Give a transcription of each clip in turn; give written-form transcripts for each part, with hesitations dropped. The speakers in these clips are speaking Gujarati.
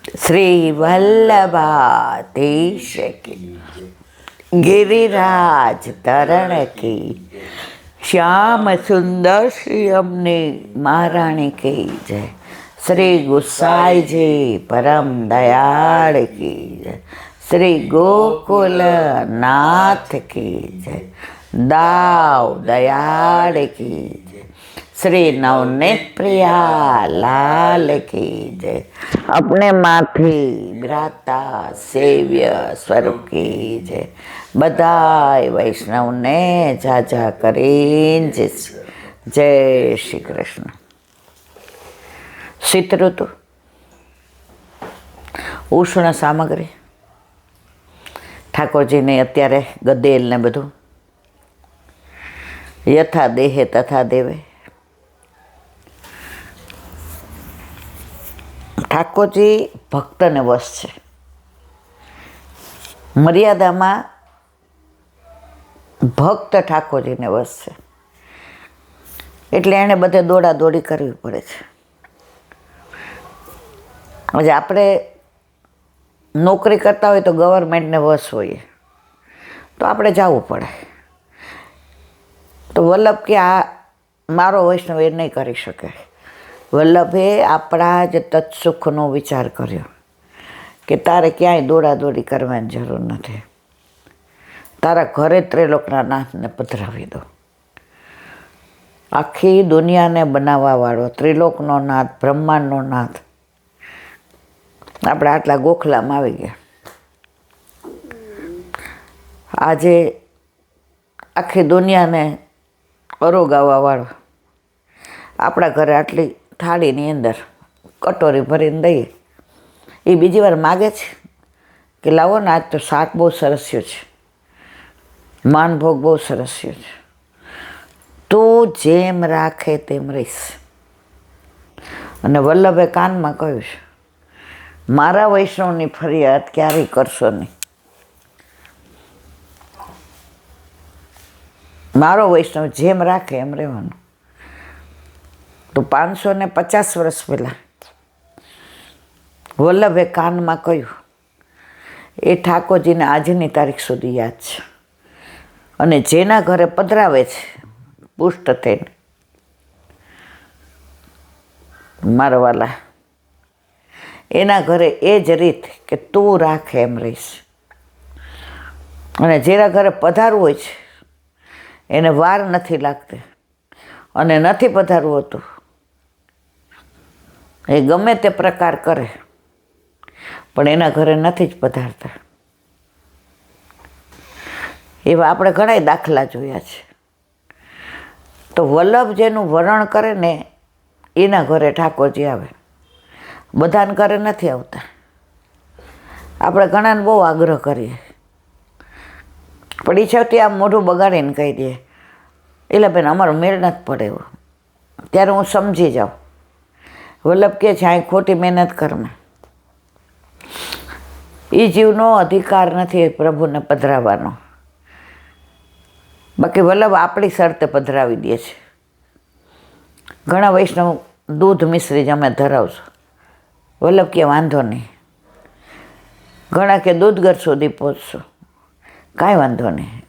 શ્રી વલ્લભાધીશ કી, ગિરિરાજ તરણ કી, શ્યામ સુંદર શ્રી અમને મહારાણી કી જય, શ્રી ગુસાઈજી પરમ દયાળ કી જય, શ્રી ગોકુલ નાથ કી જય, દાવ દયાળ કી જય, શ્રી નવનેત પ્રિયા લાલ કી જય, अपने माथी भ्राता सेव्य स्वरूप की जय, बधाई वैष्णव ने जाजा करीन जय श्री कृष्ण। शीत ऋतु, उष्ण सामग्री, ઠાકોરજી ને અત્યારે ગદેલ ને બધું, યથા દેહે તથા દેવે। ઠાકોરજી ભક્તને વશ છે, મર્યાદામાં ભક્ત ઠાકોરજીને વશ છે, એટલે એણે બધે દોડા દોડી કરવી પડે છે। આજે આપણે નોકરી કરતા હોય તો ગવર્મેન્ટને વશ હોઈએ તો આપણે જવું પડે, તો વલ્લભ કે આ મારો વૈષ્ણવ એ નહીં કરી શકે। વલ્લભે આપણા જ તત્સુખનો વિચાર કર્યો કે તારે ક્યાંય દોડાદોડી કરવાની જરૂર નથી, તારા ઘરે ત્રિલોકના નાથને પધરાવી દો। આખી દુનિયાને બનાવવાવાળો ત્રિલોકનો નાથ, બ્રહ્માંડનો નાથ આપણે આટલા ગોખલામાં આવી ગયા। આજે આખી દુનિયાને અરોગાવવાવાળો આપણા ઘરે આટલી થાળીની અંદર કટોરી ભરીને દઈએ, એ બીજી વાર માગે છે કે લાવો ને આજ તો શાક બહુ સરસ્યું છે, માનભોગ બહુ સરસ્યું છે, તું જેમ રાખે તેમ રહીશ। અને વલ્લભે કાનમાં કહ્યું છે મારા વૈષ્ણવની ફરિયાદ ક્યારેય કરશો નહીં, મારો વૈષ્ણવ જેમ રાખે એમ રહેવાનું। તો 550 વર્ષ પહેલાં વલ્લભે કાનમાં કહ્યું એ ઠાકોરજીને આજની તારીખ સુધી યાદ છે, અને જેના ઘરે પધરાવે છે પુષ્ટ થઈને, મારા વાલા એના ઘરે એ જ રીત કે તું રાખે એમ રહીશ, અને જેના ઘરે પધારવું હોય છે એને વાર નથી લાગતી, અને નથી પધારવું હતું એ ગમે તે પ્રકાર કરે પણ એના ઘરે નથી જ પધારતા। એવા આપણે ઘણા દાખલા જોયા છે। તો વલ્લભ જેનું વરણ કરે ને એના ઘરે ઠાકોરજી આવે, બધાને ઘરે નથી આવતા। આપણે ઘણાને બહુ આગ્રહ કરીએ પણ ઈચ્છાથી આમ મોઢું બગાડીને કહી દે એટલે બેન અમારો મેળ નથી પડે એવો, ત્યારે હું સમજી જાઉં વલ્લભ કે છે અહીં ખોટી મહેનત કરમાં, એ જીવનો અધિકાર નથી પ્રભુને પધરાવવાનો। બાકી વલ્લભ આપણી શરતે પધરાવી દે છે। ઘણા વૈષ્ણવ દૂધ મિશ્રી જ અમે ધરાવશો, વલ્લભ કે વાંધો નહીં, ઘણા કે દૂધ ઘર સુધી પહોંચશો, કાંઈ વાંધો નહીં,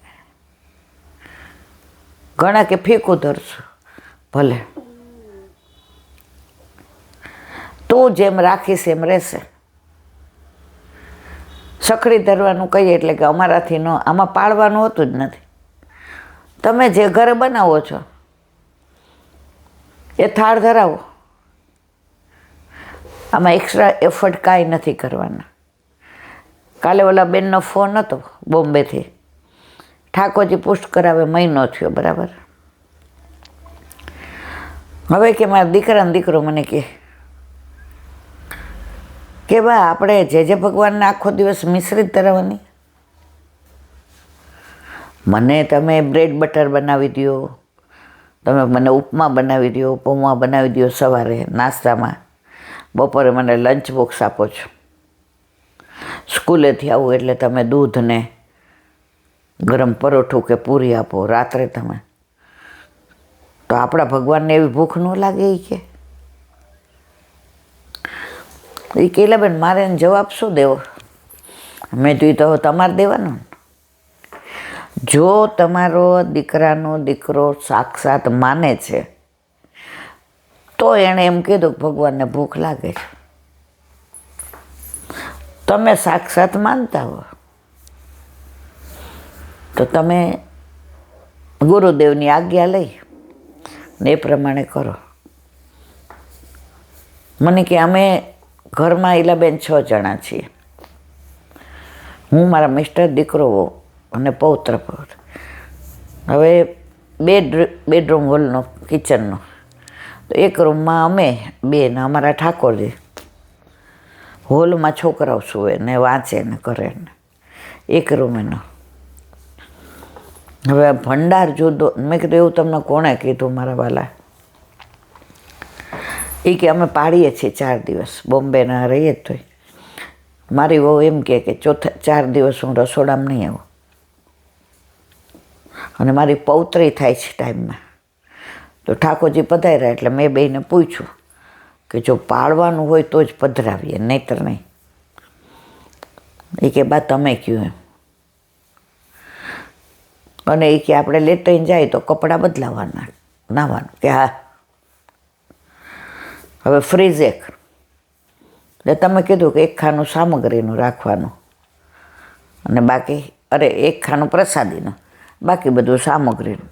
ઘણા કે ફીકું ધરશો, ભલે, તું જેમ રાખીશ એમ રહેશે। સખડી ધરવાનું કહીએ એટલે કે અમારાથી ન, આમાં પાળવાનું હોતું જ નથી, તમે જે ઘરે બનાવો છો એ થાળ ધરાવો, આમાં એક્સ્ટ્રા એફર્ટ કાંઈ નથી કરવાના। કાલે ઓલા બેનનો ફોન હતો બોમ્બેથી, ઠાકોરજી પુષ્ટ કરાવે મહિનો થયો બરાબર, હવે કે મારા દીકરાનો દીકરો મને કે બા આપણે જે ભગવાનને આખો દિવસ મિશ્રિત ધરાવવાની, મને તમે બ્રેડ બટર બનાવી દો, તમે મને ઉપમા બનાવી દો, પૌવા બનાવી દો સવારે નાસ્તામાં, બપોરે મને લંચ બોક્સ આપો છો, સ્કૂલેથી આવું એટલે તમે દૂધ ને ગરમ પરોઠું કે પૂરી આપો, રાત્રે તમે, તો આપણા ભગવાનને એવી ભૂખ ન લાગે કે એ કહેલા બેન મારે એને જવાબ શું દેવો? મેં તું તો તમારે દેવાનો. જો તમારો દીકરાનો દીકરો સાક્ષાત માને છે તો એણે એમ કીધું કે ભગવાનને ભૂખ લાગે છે. તમે સાક્ષાત માનતા હો તો તમે ગુરુદેવની આજ્ઞા લઈ ને એ પ્રમાણે કરો. મને કે અમે ઘરમાં ઈલાબેન 6 જણા છીએ. હું, મારા મિસ્ટર, દીકરો અને પૌત્ર. હવે બેડરૂમ હોલનો, કિચનનો. તો એક રૂમમાં અમે 2 ને અમારા ઠાકોરજી, હોલમાં છોકરાઓ સૂવે ને વાંચે ને કરે ને એક રૂમ એનો. હવે ભંડાર જુદો. મેં કીધું એવું તમને કોણે કીધું મારા વાલા? એ કે અમે પાડીએ છીએ 4 દિવસ, બોમ્બેના રહીએ જ. તોય મારી વહુ એમ કે ચોથા 4 દિવસ હું રસોડામાં નહીં આવું. અને મારી પૌત્રી થાય છે ટાઈમમાં. તો ઠાકોરજી પધાર્યા એટલે મેં બેયને પૂછ્યું કે જો પાળવાનું હોય તો જ પધરાવીએ, નહીંતર નહીં. એ કે બા તમે કહ્યું એમ. અને એ કે આપણે લેટાઈને જાય તો કપડાં બદલાવાના, નાવાનું. કે હા. હવે ફ્રીજ એક, એટલે તમે કીધું કે 1 ખાનું સામગ્રીનું રાખવાનું અને બાકી એક ખાનું પ્રસાદીનું, બાકી બધું સામગ્રીનું.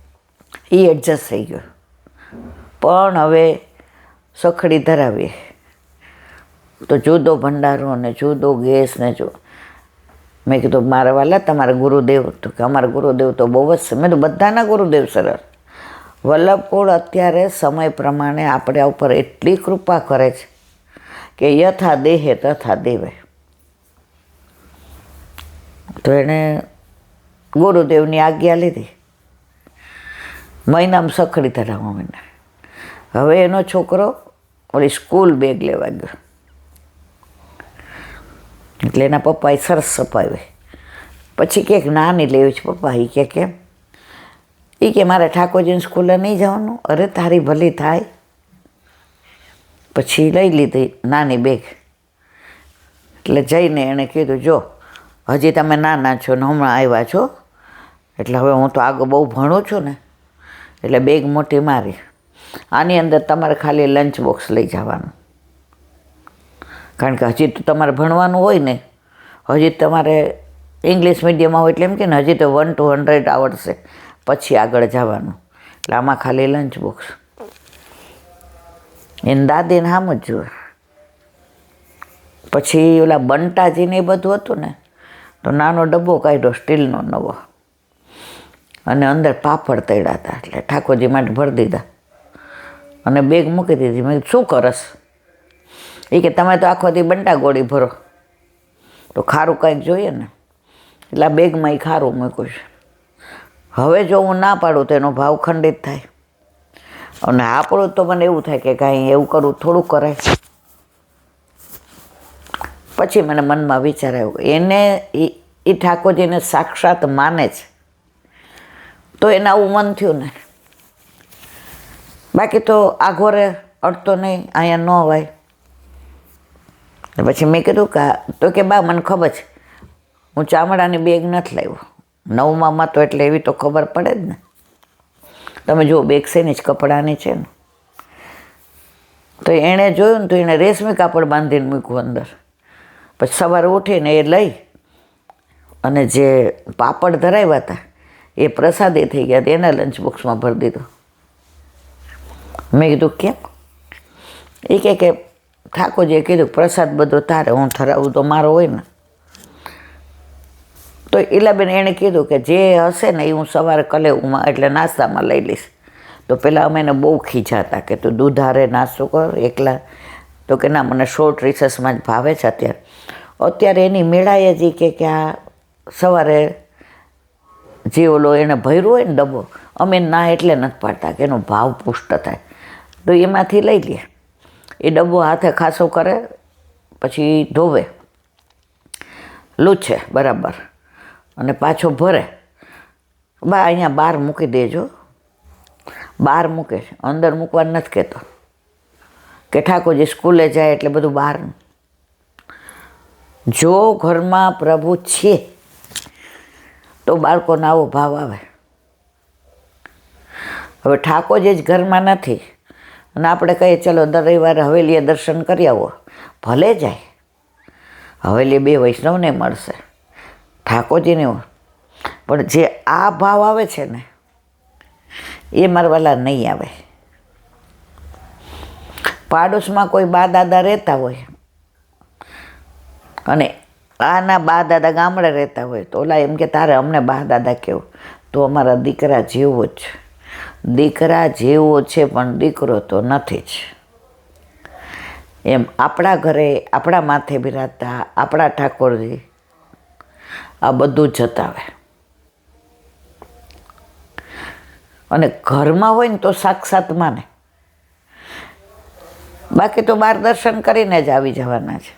એ એડજસ્ટ થઈ ગયો. પણ હવે સખડી ધરાવીએ તો જુદો ભંડારો અને જુદો ગેસ ને જો. મેં કીધું મારા વાલા તમારા ગુરુદેવ, તો કે અમારા ગુરુદેવ તો બહુ જ છે. મેં તો બધાના ગુરુદેવ સરળ. વલ્લભકુળ અત્યારે સમય પ્રમાણે આપણા ઉપર એટલી કૃપા કરે છે કે યથા દેહે તથા દેવે. તો એણે ગુરુદેવની આજ્ઞા લીધી. મહિનામાં સખડી ધરાવવા મને. હવે એનો છોકરો ઓલી સ્કૂલ બેગ લેવા ગયો. એટલે એના પપ્પાએ સરસ સપાવી. પછી ક્યાંક નાની લેવી છે પપ્પા. એ કે કેમ? એ કે મારે ઠાકોરજીની સ્કૂલે નહીં જવાનું. અરે તારી ભલી થાય. પછી લઈ લીધી નાની બેગ. એટલે જઈને એણે કીધું જો હજી તમે નાના છો ને હમણાં આવ્યા છો, એટલે હવે હું તો આગળ બહુ ભણું છું ને, એટલે બેગ મોટી મારી. આની અંદર તમારે ખાલી લંચ બોક્સ લઈ જવાનું. કારણ કે હજી તો તમારે ભણવાનું હોય ને, હજી તમારે ઇંગ્લિશ મીડિયમમાં હોય એટલે એમ કે ને હજી તો 1 to 100 આવડશે, પછી આગળ જવાનું. એટલે આમાં ખાલી લંચ બોક્સ. એને દાદીને આમ જ જુએ. પછી ઓલા બંટાજીને એ બધું હતું ને, તો નાનો ડબ્બો કાઢ્યો સ્ટીલનો નવો, અને અંદર પાપડ તળ્યા હતા. એટલે ઠાકોરજી માટે ભરી દીધા અને બેગ મૂકી દીધી. મેં શું કરસ? એ કે તમે તો આખો દી બંટા ગોળી ભરો, તો ખારું કંઈક જોઈએ ને. એટલે આ બેગમાં એ ખારું મૂક્યું છે. હવે જો હું ના પાડું તો એનો ભાવ ખંડિત થાય. અને આપણું તો મને એવું થાય કે કાંઈ એવું કરવું થોડું કરાય. પછી મને મનમાં વિચાર આવ્યો, એને એ ઠાકોરજીને સાક્ષાત માને છે તો એને આવું મન થયું ને. બાકી તો આ ઘોરે અડતો નહીં, અહીંયા ન અવાય. પછી મેં કીધું કે તો કે બા મને ખબર છે હું ચામડાની બેગ નથી લાવ્યો. 9માં તો એટલે એવી તો ખબર પડે જ ને. તમે જુઓ બેગ શેની જ કપડાની છે ને. તો એણે જોયું ને તો એણે રેશમી કાપડ બાંધીને મૂક્યું અંદર. પછી સવારે ઉઠીને એ લઈ અને જે પાપડ ધરાવ્યા હતા એ પ્રસાદી થઈ ગયા, એના લંચ બોક્સમાં ભરી દીધું. મેં કીધું કેમ? એ કે ઠાકોરજીએ કીધું પ્રસાદ બધો તારે, હું ધરાવું તો મારો હોય ને. તો ઈલાબેન એણે કીધું કે જે હશે ને એ હું સવારે કલેઉમાં એટલે નાસ્તામાં લઈ લઈશ. તો પહેલાં અમે એને બહુ ખીજાતા કે તું દૂધારે નાસ્તો કર એકલા. તો કે ના મને શોર્ટ રિસેસમાં જ ભાવે છે અત્યારે એની મેળાએ જ કે આ સવારે જે ઓલો એને ભર્યું હોય ને ડબ્બો, અમે ના એટલે નથી પાડતા કે એનો ભાવ પુષ્ટ થાય. તો એમાંથી લઈ લે. એ ડબ્બો હાથે ખાસો કરે, પછી ધોવે, લૂછે બરાબર, અને પાછો ભરે. બા અહીંયા બહાર મૂકી દેજો. બહાર મૂકે, અંદર મૂકવાનું નથી કહેતો કે ઠાકોરજી સ્કૂલે જાય એટલે બધું બહાર. જો ઘરમાં પ્રભુ છે તો બાળકોને આવો ભાવ આવે. હવે ઠાકોરજી જ ઘરમાં નથી અને આપણે કહીએ ચલો દર રવિવારે હવેલીએ દર્શન કરી આવો, ભલે જાય. હવેલી 2 વૈષ્ણવને મળશે, ઠાકોરજીને, પણ જે આ ભાવ આવે છે ને એ મારવાલા નહીં આવે. પાડોશમાં કોઈ બા દાદા રહેતા હોય અને આના બા દાદા ગામડે રહેતા હોય તો ઓલા એમ કે તારે અમને બા દાદા કહેવું, તો અમારા દીકરા જેવો જ. દીકરા જેવો છે પણ દીકરો તો નથી જ. એમ આપણા ઘરે આપણા માથે બિરાજતા આપણા ઠાકોરજી આ બધું જતાવે. અને ઘરમાં હોય ને તો સાક્ષાત માને, બાકી તો બહાર દર્શન કરીને જ આવી જવાના છે.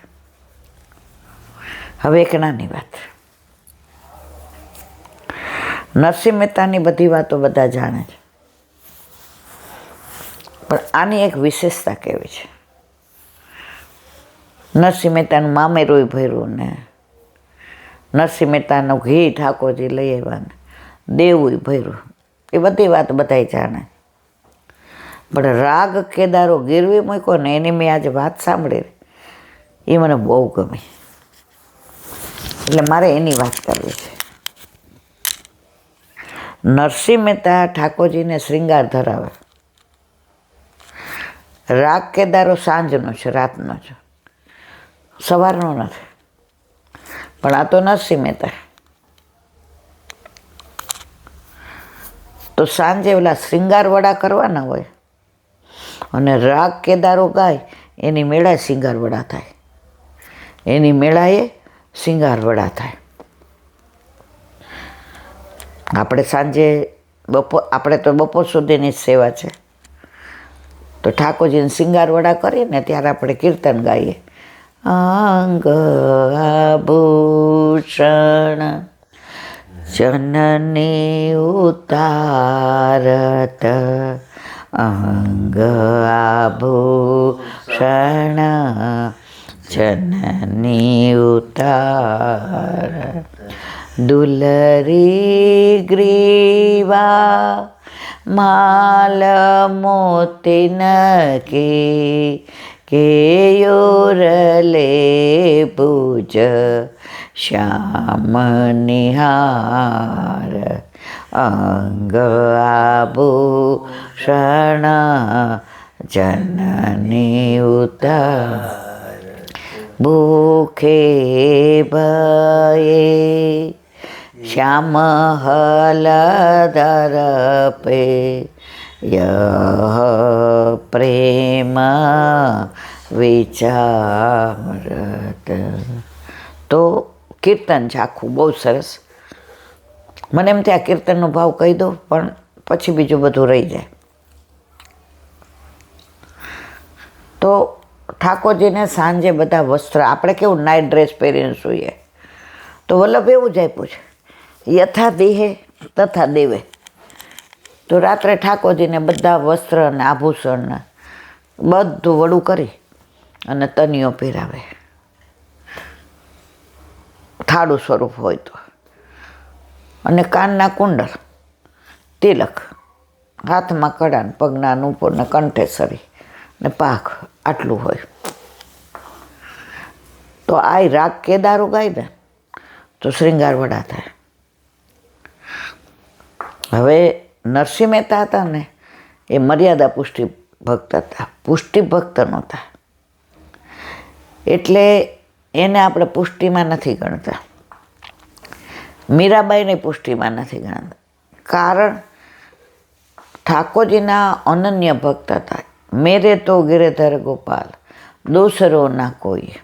હવે એક નાની વાત, નરસિંહ મહેતાની બધી વાતો બધા જાણે છે, પણ આની એક વિશેષતા કેવી છે. નરસિંહ મહેતાનું મામેરું ભર્યું ને નરસિંહ મહેતાનું ઘી ઠાકોરજી લઈ આવ્યા ને દેવું ભર્યું, એ બધી વાત બધાય જાણે. પણ રાગ કેદારો ગીરવી મૂક્યો ને એની મેં આજે વાત સાંભળી, એ મને બહુ ગમી, એટલે મારે એની વાત કરવી છે. નરસિંહ મહેતા ઠાકોરજીને શ્રૃંગાર ધરાવે. રાગ કેદારો સાંજનો છે, રાતનો છે, સવારનો નથી. પણ આ તો નરસિંહ મહેતા તો સાંજે ઓલા શ્રૃંગાર વડા કરવાના હોય અને રાગ કેદારો ગાય એની મેળાએ શિંગાર વડા થાય, એની મેળાએ શિંગાર વડા થાય. આપણે સાંજે આપણે તો બપોર સુધીની જ સેવા છે, તો ઠાકોરજીને શિંગાર વડા કરીએ ત્યારે આપણે કીર્તન ગાઈએ. અંગ આભૂષણ જનની ઉતારત, અંગ આભૂષણ જનની ઉતારત, દુલરી ગ્રીવા માલ મોતી નકી, કેયોરલે પૂજ શ્યામ નિહાર, અંગ આભૂષણ જનની ઉતાર, ભૂખે ભયે શ્યામ હલધર પે, યહ પ્રેમ વિચારત. તો કીર્તન છે આખું, બહુ સરસ. મને એમ ત્યાં કીર્તનનો ભાવ કહી દઉં પણ પછી બીજું બધું રહી જાય. તો ઠાકોરજીને સાંજે બધા વસ્ત્ર, આપણે કેવું નાઇટ ડ્રેસ પહેરીને સૂઈએ, તો વલ્લભ એવું જ આપ્યું છે, યથા દેહે તથા દેવે. તો રાત્રે ઠાકોરજીને બધા વસ્ત્ર અને આભૂષણ બધું વડું કરી અને તનિયો પહેરાવે, થાળું સ્વરૂપ હોય તો, અને કાનના કુંડળ, તિલક, હાથમાં કડા, પગના નૂપુર ને કંઠે સરી ને પાઘ, આટલું હોય. તો આ રાગ કેદારો ગાય ને તો શ્રૃંગાર વડા થાય. હવે નરસિંહ મહેતા હતા ને એ મર્યાદા પુષ્ટિ ભક્ત હતા, પુષ્ટિ ભક્ત નહોતા, એટલે એને આપણે પુષ્ટિમાં નથી ગણતા. મીરાબાઈને પુષ્ટિમાં નથી ગણતા, કારણ ઠાકોરજીના અનન્ય ભક્ત હતા. મેરે તો ગિરધર ગોપાલ દૂસરો ના કોઈ.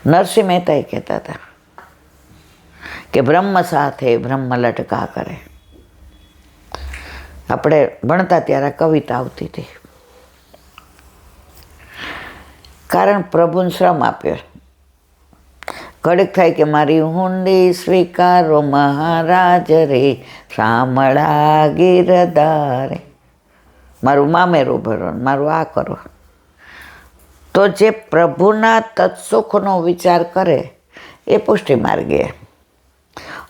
નરસિંહ મહેતા એ કહેતા હતા કે બ્રહ્મ સાથે બ્રહ્મ લટકા કરે. આપણે ભણતા ત્યારે કવિતા આવતી હતી, કારણ પ્રભુને શ્રમ આપ્યો. ઘડીક થાય કે મારી હુંડી સ્વીકારો મહારાજ રે, શામળા ગિરધારે, મારું મામેરું ભરો, મારું આ કરો. તો તો જે પ્રભુના તત્સુખનો વિચાર કરે એ પુષ્ટિ માર્ગે,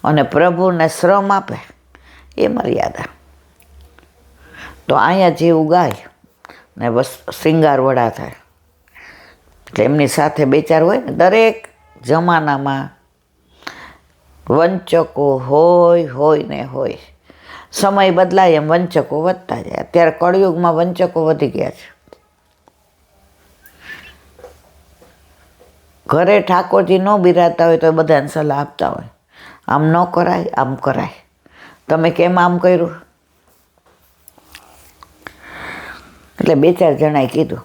અને પ્રભુને શ્રમ આપે એ મર્યાદા. તો અહીંયા જેવું ગાય ને બસ શિંગાર વડા થાય, એટલે એમની સાથે બે ચાર હોય ને. દરેક જમાનામાં વંચકો હોય ને હોય. સમય બદલાય એમ વંચકો વધતા જાય. અત્યારે કળયુગમાં વંચકો વધી ગયા છે. ઘરે ઠાકોરજી ન બિરાજતા હોય તો બધાને સલાહ આપતા હોય, આમ ન કરાય, આમ કરાય, તમે કેમ આમ કર્યું? એટલે બે ચાર જણાએ કીધું,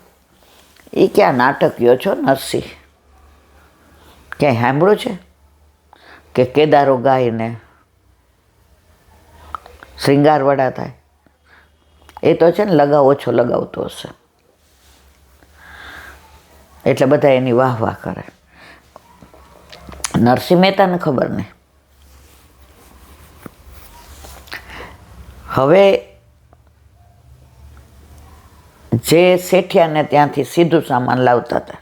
એ ક્યાં નાટકીયો છો નરસિંહ? ક્યાંય સાંભળ્યું છે કે કેદારો ગાયને શૃંગાર વડા થાય? એ તો છે ને લગાવ ઓછો લગાવતો હશે, એટલે બધા એની વાહ વાહ કરે. નરસિંહ મહેતાને ખબર નહીં. હવે જે શેઠિયાને ત્યાંથી સીધું સામાન લાવતા હતા,